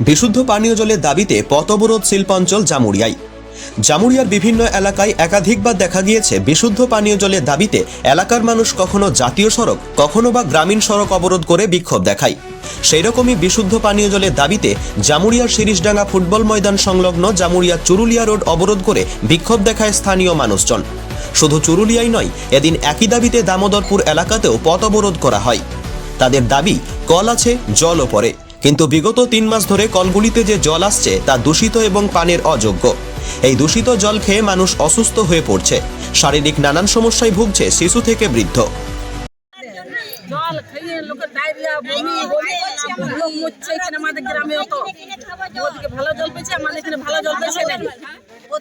বিশুদ্ধ পানীয় জলের দাবিতে পথ অবরোধ শিল্পাঞ্চল জামুরিয়ায়। জামুরিয়ার বিভিন্ন এলাকায় একাধিকবার দেখা গিয়েছে বিশুদ্ধ পানীয় জলের দাবিতে এলাকার মানুষ কখনো জাতীয় সড়ক, কখনো বা গ্রামীণ সড়ক অবরোধ করে বিক্ষোভ দেখায়। সেই রকমই বিশুদ্ধ পানীয় জলের দাবিতে জামুরিয়ার শিরিষডাঙ্গা ফুটবল ময়দান সংলগ্ন জামুরিয়া চুরুলিয়া রোড অবরোধ করে বিক্ষোভ দেখায় স্থানীয় মানুষজন। শুধু চুরুলিয়াই নয়, এদিন একই দাবিতে দামোদরপুর এলাকাতেও পথ অবরোধ করা হয়। তাদের দাবি, কল আছে, জলও পড়ে, কিন্তু বিগত 3 মাস ধরে কলগুলিতে যে জল আসছে তা দূষিত এবং পানের অযোগ্য। এই দূষিত জল খেয়ে মানুষ অসুস্থ হয়ে পড়ছে। শারীরিক নানান সমস্যায় ভুগছে শিশু থেকে বৃদ্ধ। জল খেয়ে লোকের ডায়রিয়া, বমি লোক মরছে এখানে আমাদের গ্রামে। অত ওদিকে ভালো জল পেয়েছে, আমাদের এখানে ভালো জল পেয়েছে না।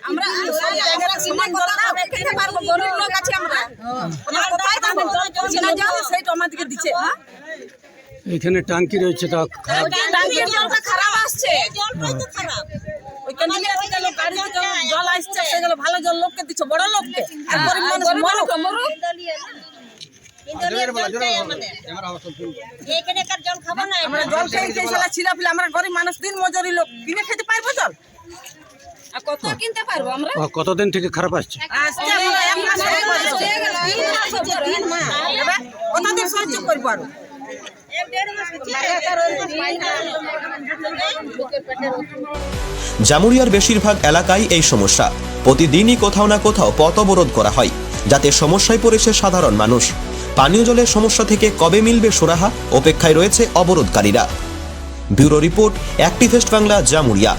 আমরা সব জায়গায় সমান জল খেতে পারবো, গরিব লোক আছে আমরা। কোথায় পাবো জল? সেইটা আমাদেরকে দিচ্ছে। এখানে ট্যাঙ্কি রয়েছে, তা ট্যাঙ্কির জলটা খারাপ আসছে, জলটাই তো খারাপ। ওইখানে লোক গাড়ি থেকে জল আসছে, সেগুলো ভালো জল লোককে দিচ্ছে, বড় লোককে। আর গরিব মানুষ মরুক। আমরা জল খেয়ে ছিলাপিলে, আমরা গরিব মানুষ, দিন মজুরি লোক, কিনে খেতে পারবো জল? আর কত কিনতে পারবো আমরা? কতদিন থেকে খারাপ আসছে? আসছে আমরা 1 মাস হয়ে গেল। কতদিন সহ্য করবো আরো? জামুরিয়ার বেশিরভাগ এলাকায় এই সমস্যা। প্রতিদিনই কোথাও না কোথাও পথ অবরোধ করা হয়, যাতে সমস্যায় পড়েছে সাধারণ মানুষ। পানীয় জলের সমস্যা থেকে কবে মিলবে সুরাহা, অপেক্ষায় রয়েছে অবরোধকারীরা। Bureau report, activist Bangla, Jamuria.